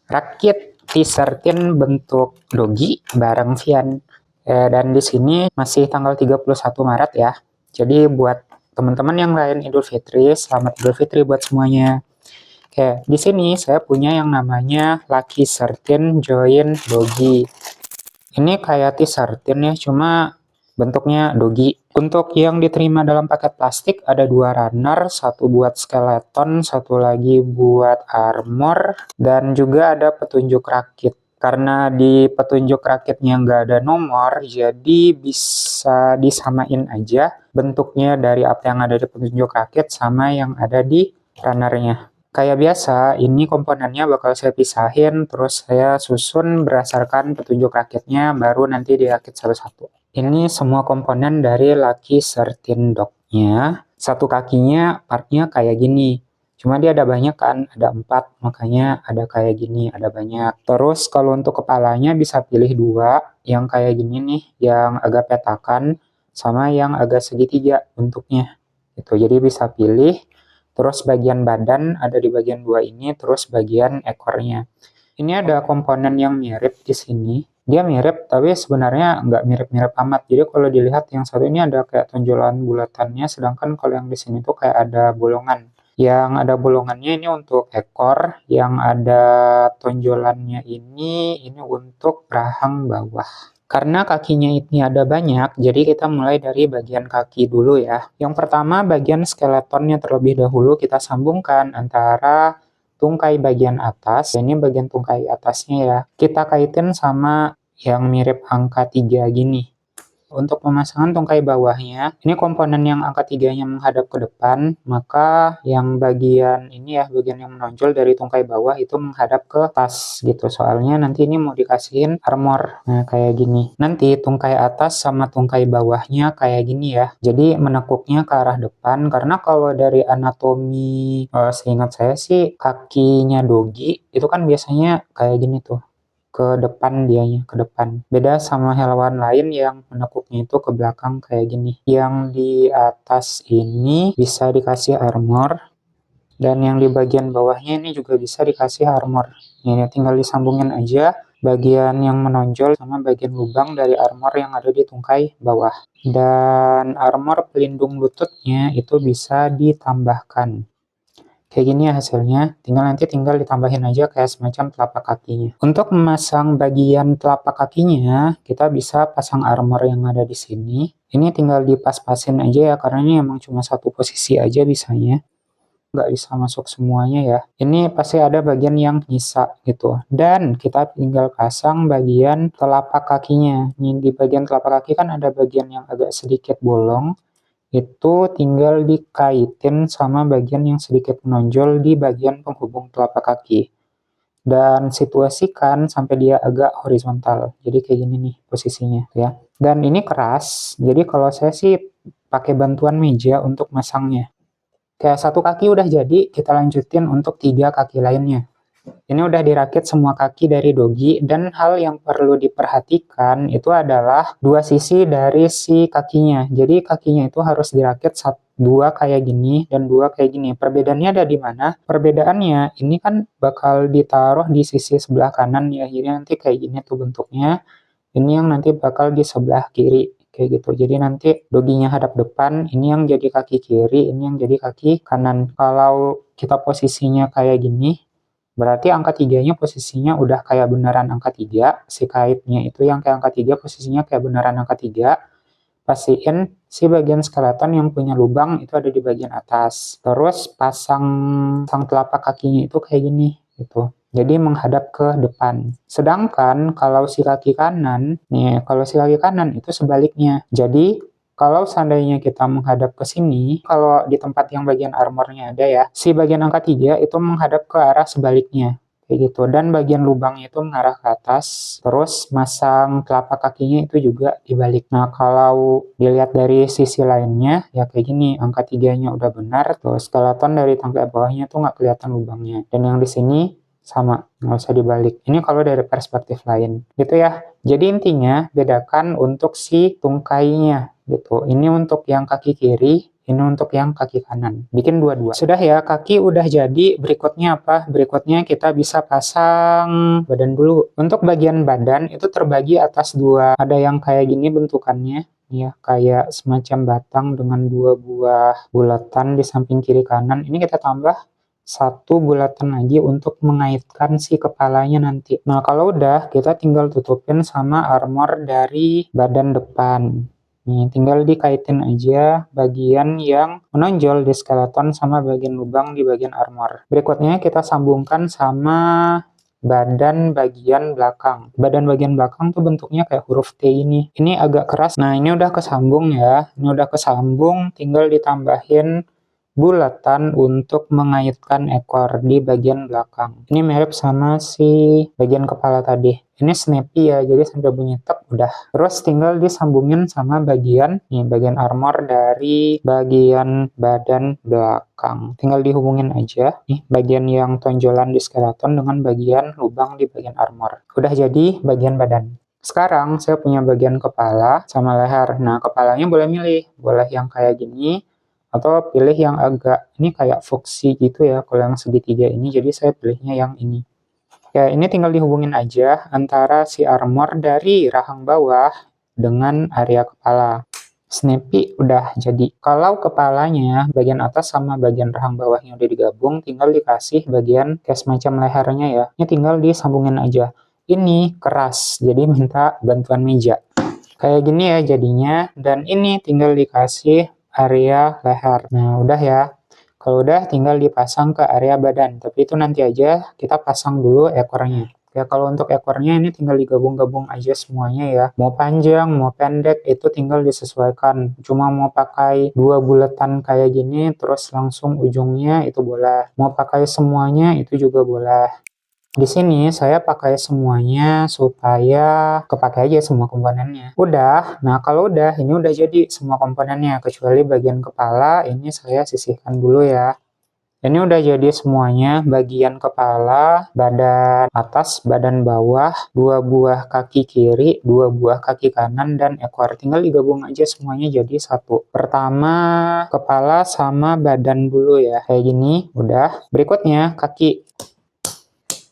rakit T13 bentuk dogi bareng Vian. Dan di sini masih tanggal 31 Maret ya. Jadi buat teman-teman yang lain Idul Fitri, selamat Idul Fitri buat semuanya. Oke, di sini saya punya yang namanya Lucky 13 Join Dogi. Ini kayak T13 ya, cuma bentuknya dogi. Untuk yang diterima dalam paket plastik ada 2 runner, satu buat skeleton, satu lagi buat armor, dan juga ada petunjuk rakit. Karena di petunjuk rakitnya nggak ada nomor, jadi bisa disamain aja bentuknya dari apa yang ada di petunjuk rakit sama yang ada di runnernya. Kayak biasa, ini komponennya bakal saya pisahin, terus saya susun berdasarkan petunjuk rakitnya, baru nanti dirakit satu-satu. Ini semua komponen dari Lucky 13 Dog-nya. Satu kakinya partnya kayak gini. Cuma dia ada banyak kan, ada 4, makanya ada kayak gini, ada banyak. Terus kalau untuk kepalanya bisa pilih 2, yang kayak gini nih, yang agak petakan, sama yang agak segitiga bentuknya. Gitu. Jadi bisa pilih. Terus bagian badan ada di bagian 2 ini, terus bagian ekornya. Ini ada komponen yang mirip di sini. Dia mirip, tapi sebenarnya nggak mirip-mirip amat. Jadi kalau dilihat yang satu ini ada kayak tonjolan bulatannya, sedangkan kalau yang di sini tuh kayak ada bolongan. Yang ada bolongannya ini untuk ekor, yang ada tonjolannya ini untuk rahang bawah. Karena kakinya ini ada banyak, jadi kita mulai dari bagian kaki dulu ya. Yang pertama bagian skeletonnya terlebih dahulu kita sambungkan antara tungkai bagian atas, ini bagian tungkai atasnya ya. Kita kaitin sama yang mirip angka 3 gini. Untuk pemasangan tungkai bawahnya, ini komponen yang angka 3-nya menghadap ke depan, maka yang bagian ini ya, bagian yang menonjol dari tungkai bawah itu menghadap ke atas gitu. Soalnya nanti ini mau dikasihin armor. Nah, kayak gini. Nanti tungkai atas sama tungkai bawahnya kayak gini ya. Jadi menekuknya ke arah depan, karena kalau dari anatomi seingat saya sih kakinya dogi itu kan biasanya kayak gini tuh. Ke depan dianya, ke depan. Beda sama hewan lain yang menekuknya itu ke belakang kayak gini. Yang di atas ini bisa dikasih armor, dan yang di bagian bawahnya ini juga bisa dikasih armor. Ini tinggal disambungin aja bagian yang menonjol sama bagian lubang dari armor yang ada di tungkai bawah. Dan armor pelindung lututnya itu bisa ditambahkan. Kayak gini ya hasilnya, tinggal ditambahin aja kayak semacam telapak kakinya. Untuk memasang bagian telapak kakinya, kita bisa pasang armor yang ada di sini. Ini tinggal dipas-pasin aja ya, karena ini emang cuma satu posisi aja bisanya. Nggak bisa masuk semuanya ya. Ini pasti ada bagian yang nyisa gitu. Dan kita tinggal pasang bagian telapak kakinya. Ini di bagian telapak kaki kan ada bagian yang agak sedikit bolong. Itu tinggal dikaitin sama bagian yang sedikit menonjol di bagian penghubung telapak kaki. Dan situasikan sampai dia agak horizontal. Jadi kayak gini nih posisinya ya. Dan ini keras, jadi kalau saya sih pakai bantuan meja untuk masangnya. Kayak satu kaki udah jadi, kita lanjutin untuk 3 kaki lainnya. Ini udah dirakit semua kaki dari dogi, dan hal yang perlu diperhatikan itu adalah 2 sisi dari si kakinya. Jadi kakinya itu harus dirakit 2 kayak gini dan 2 kayak gini. Perbedaannya ada di mana? Perbedaannya ini kan bakal ditaruh di sisi sebelah kanan ya. Jadi nanti kayak gini tuh bentuknya. Ini yang nanti bakal di sebelah kiri kayak gitu. Jadi nanti doginya hadap depan, ini yang jadi kaki kiri, ini yang jadi kaki kanan. Kalau kita posisinya kayak gini, berarti angka 3-nya posisinya udah kayak beneran angka 3, si kaitnya itu yang kayak angka 3 posisinya kayak beneran angka 3. Pastiin si bagian skeleton yang punya lubang itu ada di bagian atas. Terus pasang telapak kakinya itu kayak gini gitu. Jadi menghadap ke depan. Sedangkan kalau si kaki kanan, kalau si kaki kanan itu sebaliknya. Jadi kalau seandainya kita menghadap ke sini, kalau di tempat yang bagian armornya ada ya, si bagian angka 3 itu menghadap ke arah sebaliknya. Kayak gitu. Dan bagian lubangnya itu mengarah ke atas, terus masang telapak kakinya itu juga dibalik. Nah, kalau dilihat dari sisi lainnya, ya kayak gini, angka 3-nya udah benar, terus skeleton dari tangkai bawahnya tuh nggak kelihatan lubangnya. Dan yang di sini sama, nggak usah dibalik. Ini kalau dari perspektif lain. Gitu ya. Jadi intinya, bedakan untuk si tungkainya gitu. Ini untuk yang kaki kiri, Ini untuk yang kaki kanan. Bikin dua-dua. Sudah ya, kaki udah jadi. Berikutnya apa? Berikutnya kita bisa pasang badan dulu. Untuk bagian badan itu terbagi atas dua. Ada yang kayak gini bentukannya. Ya, kayak semacam batang dengan dua buah bulatan di samping kiri kanan. Ini kita tambah satu bulatan lagi untuk mengaitkan si kepalanya nanti. Nah, kalau udah, kita tinggal tutupin sama armor dari badan depan. Nih, tinggal dikaitin aja bagian yang menonjol di skeleton sama bagian lubang di bagian armor. Berikutnya kita sambungkan sama badan bagian belakang. Badan bagian belakang tuh bentuknya kayak huruf T ini. Ini agak keras. Nah, ini udah kesambung ya. Ini udah kesambung, tinggal ditambahin bulatan untuk mengaitkan ekor di bagian belakang. Ini mirip sama si bagian kepala tadi. Ini snappy ya, jadi sampai bunyi tek udah. Terus tinggal disambungin sama bagian armor dari bagian badan belakang. Tinggal dihubungin aja nih bagian yang tonjolan di skeleton dengan bagian lubang di bagian armor. Udah jadi bagian badan. Sekarang saya punya bagian kepala sama leher. Nah, kepalanya boleh milih, boleh yang kayak gini atau pilih yang agak ini kayak foxy gitu ya, kalau yang segitiga ini, jadi saya pilihnya yang ini. Ya, ini tinggal dihubungin aja antara si armor dari rahang bawah dengan area kepala. Snappy udah jadi. Kalau kepalanya bagian atas sama bagian rahang bawahnya udah digabung, tinggal dikasih bagian kayak semacam lehernya ya. Ini tinggal disambungin aja. Ini keras, jadi minta bantuan meja. Kayak gini ya jadinya, dan ini tinggal dikasih area leher. Nah, udah ya. Kalau udah tinggal dipasang ke area badan, tapi itu nanti aja kita pasang dulu ekornya. Ya, kalau untuk ekornya ini tinggal digabung-gabung aja semuanya ya. Mau panjang, mau pendek, itu tinggal disesuaikan. Cuma mau pakai dua bulatan kayak gini, terus langsung ujungnya itu boleh. Mau pakai semuanya itu juga boleh. Di sini saya pakai semuanya supaya kepake aja semua komponennya. Udah, nah kalau udah ini udah jadi semua komponennya kecuali bagian kepala ini saya sisihkan dulu ya. Ini udah jadi semuanya, bagian kepala, badan atas, badan bawah, dua buah kaki kiri, dua buah kaki kanan, dan ekor. Tinggal digabung aja semuanya jadi satu. Pertama kepala sama badan dulu ya, kayak gini, udah. Berikutnya kaki.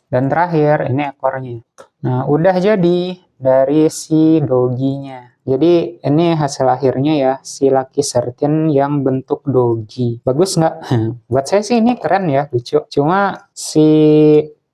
Dan terakhir ini ekornya. Nah, udah jadi dari si doginya. Jadi ini hasil akhirnya ya, si Lucky 13 yang bentuk dogi. Bagus nggak? Buat saya sih ini keren ya, lucu. Cuma si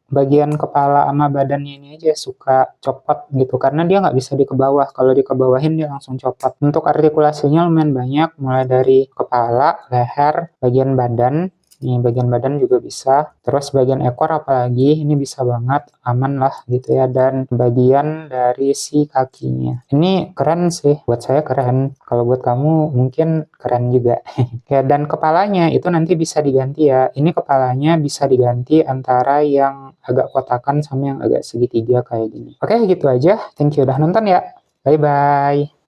bagian kepala sama badannya ini aja suka copot gitu, karena dia nggak bisa dikebawah. Kalau dikebawahin dia langsung copot. Untuk artikulasinya lumayan banyak, mulai dari kepala, leher, bagian badan. Nih, bagian badan juga bisa. Terus bagian ekor apalagi, ini bisa banget, aman lah gitu ya. Dan bagian dari si kakinya. Ini keren sih, buat saya keren. Kalau buat kamu mungkin keren juga. Ya, dan kepalanya itu nanti bisa diganti ya. Ini kepalanya bisa diganti antara yang agak kotakan sama yang agak segitiga kayak gini. Oke, gitu aja. Thank you udah nonton ya. Bye-bye.